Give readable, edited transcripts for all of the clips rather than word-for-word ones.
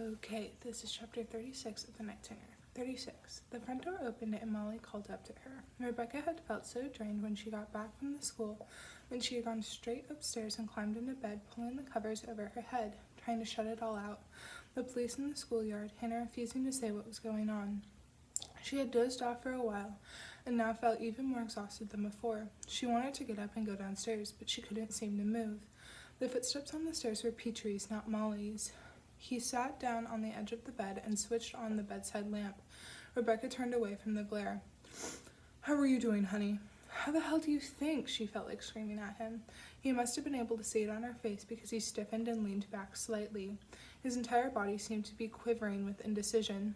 Okay, this is chapter 36 of The Night Singer. 36. The front door opened and Molly called up to her. Rebecca had felt so drained when she got back from the school that she had gone straight upstairs and climbed into bed, pulling the covers over her head, trying to shut it all out. The police in the schoolyard, Hannah refusing to say what was going on. She had dozed off for a while and now felt even more exhausted than before. She wanted to get up and go downstairs, but she couldn't seem to move. The footsteps on the stairs were Petrie's, not Molly's. He sat down on the edge of the bed and switched on the bedside lamp. Rebecca turned away from the glare. "How are you doing, honey?" "How the hell do you think?" She felt like screaming at him. He must have been able to see it on her face because he stiffened and leaned back slightly. His entire body seemed to be quivering with indecision.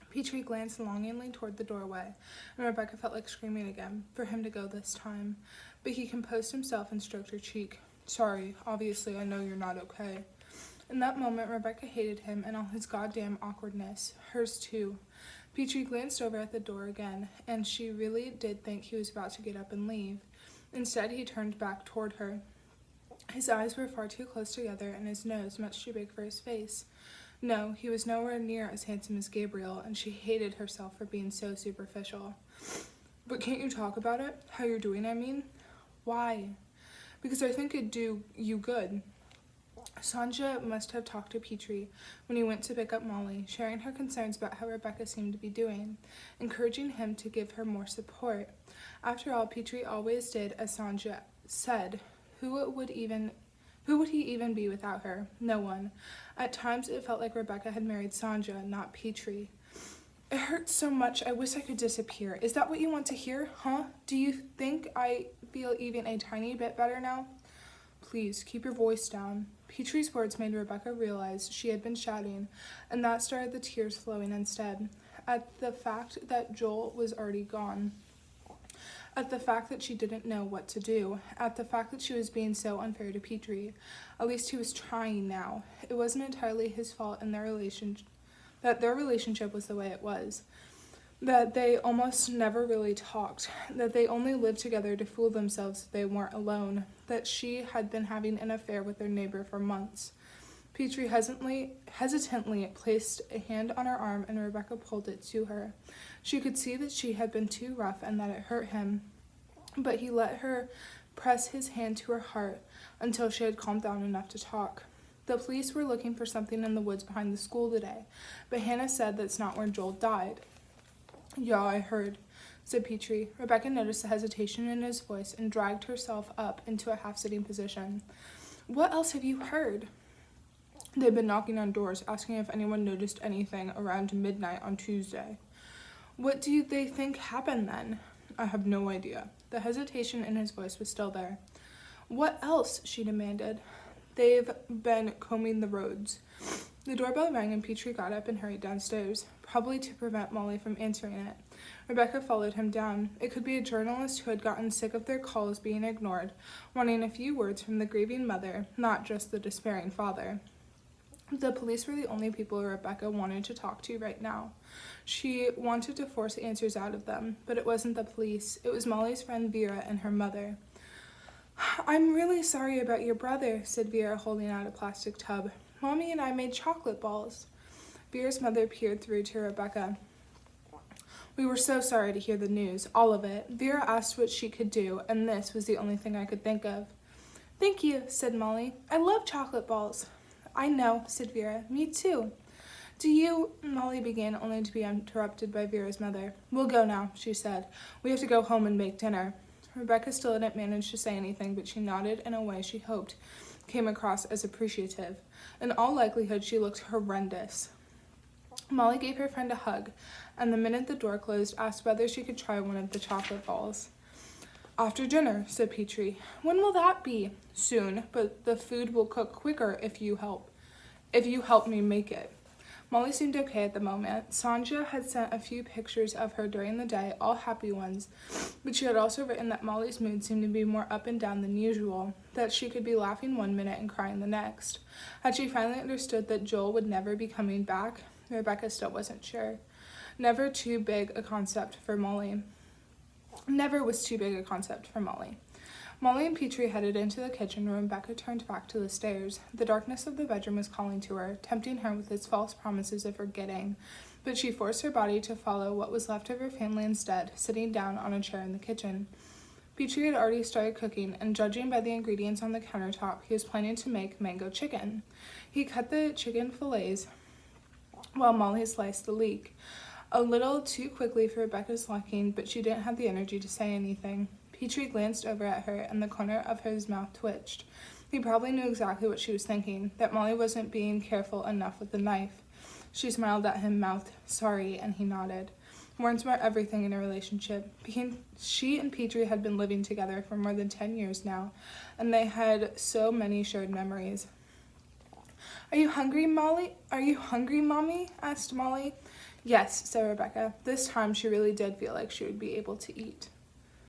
Petrie glanced longingly toward the doorway, and Rebecca felt like screaming again, for him to go this time. But he composed himself and stroked her cheek. "Sorry, obviously I know you're not okay." In that moment, Rebecca hated him and all his goddamn awkwardness. Hers too. Petrie glanced over at the door again, and she really did think he was about to get up and leave. Instead, he turned back toward her. His eyes were far too close together, and his nose much too big for his face. No, he was nowhere near as handsome as Gabriel, and she hated herself for being so superficial. "But can't you talk about it? How you're doing, I mean?" "Why?" "Because I think it'd do you good." Sanja must have talked to Petrie when he went to pick up Molly, sharing her concerns about how Rebecca seemed to be doing, encouraging him to give her more support. After all, Petrie always did as Sanja said. Who would he even be without her? No one. At times it felt like Rebecca had married Sanja, not Petrie. "It hurts so much, I wish I could disappear. Is that what you want to hear, huh? Do you think I feel even a tiny bit better now?" "Please, keep your voice down." Petrie's words made Rebecca realize she had been shouting, and that started the tears flowing instead. At the fact that Joel was already gone. At the fact that she didn't know what to do. At the fact that she was being so unfair to Petrie. At least he was trying now. It wasn't entirely his fault in their relationship was the way it was. That they almost never really talked, that they only lived together to fool themselves that they weren't alone, that she had been having an affair with their neighbor for months. Petrie hesitantly placed a hand on her arm, and Rebecca pulled it to her. She could see that she had been too rough and that it hurt him, but he let her press his hand to her heart until she had calmed down enough to talk. "The police were looking for something in the woods behind the school today, but Hannah said that's not where Joel died." "Yeah, I heard," said Petrie. Rebecca noticed the hesitation in his voice and dragged herself up into a half-sitting position. "What else have you heard?" "They've been knocking on doors, asking if anyone noticed anything around midnight on Tuesday." "What do they think happened then?" "I have no idea." The hesitation in his voice was still there. "What else?" she demanded. "They've been combing the roads." The doorbell rang and Petrie got up and hurried downstairs, probably to prevent Molly from answering it. Rebecca followed him down. It could be a journalist who had gotten sick of their calls being ignored, wanting a few words from the grieving mother, not just the despairing father. The police were the only people Rebecca wanted to talk to right now. She wanted to force answers out of them, but it wasn't the police. It was Molly's friend Vera and her mother. "I'm really sorry about your brother," said Vera, holding out a plastic tub. "Mommy and I made chocolate balls." Vera's mother peered through to Rebecca. "We were so sorry to hear the news, all of it. Vera asked what she could do, and this was the only thing I could think of." "Thank you," said Molly. "I love chocolate balls." "I know," said Vera. "Me too." "Do you—" Molly began, only to be interrupted by Vera's mother. "We'll go now," she said. "We have to go home and make dinner." Rebecca still didn't manage to say anything, but she nodded in a way she hoped came across as appreciative. In all likelihood, she looked horrendous. Molly gave her friend a hug, and the minute the door closed, asked whether she could try one of the chocolate balls. "After dinner," said Petrie. "When will that be?" "Soon, but the food will cook quicker if you help me make it." Molly seemed okay at the moment. Sanja had sent a few pictures of her during the day, all happy ones, but she had also written that Molly's mood seemed to be more up and down than usual, that she could be laughing one minute and crying the next. Had she finally understood that Joel would never be coming back? Rebecca still wasn't sure. Never too big a concept for Molly. Never was too big a concept for Molly. Molly and Petrie headed into the kitchen and Rebecca turned back to the stairs. The darkness of the bedroom was calling to her, tempting her with its false promises of forgetting, but she forced her body to follow what was left of her family instead, sitting down on a chair in the kitchen. Petrie had already started cooking, and judging by the ingredients on the countertop, he was planning to make mango chicken. He cut the chicken fillets while Molly sliced the leek. A little too quickly for Rebecca's liking, but she didn't have the energy to say anything. Petrie glanced over at her, and the corner of his mouth twitched. He probably knew exactly what she was thinking, that Molly wasn't being careful enough with the knife. She smiled at him, mouthed, "Sorry," and he nodded. Words were everything in a relationship. She and Petrie had been living together for more than 10 years now, and they had so many shared memories. Are you hungry, Mommy? Asked Molly. Yes, said Rebecca. This time she really did feel like she would be able to eat.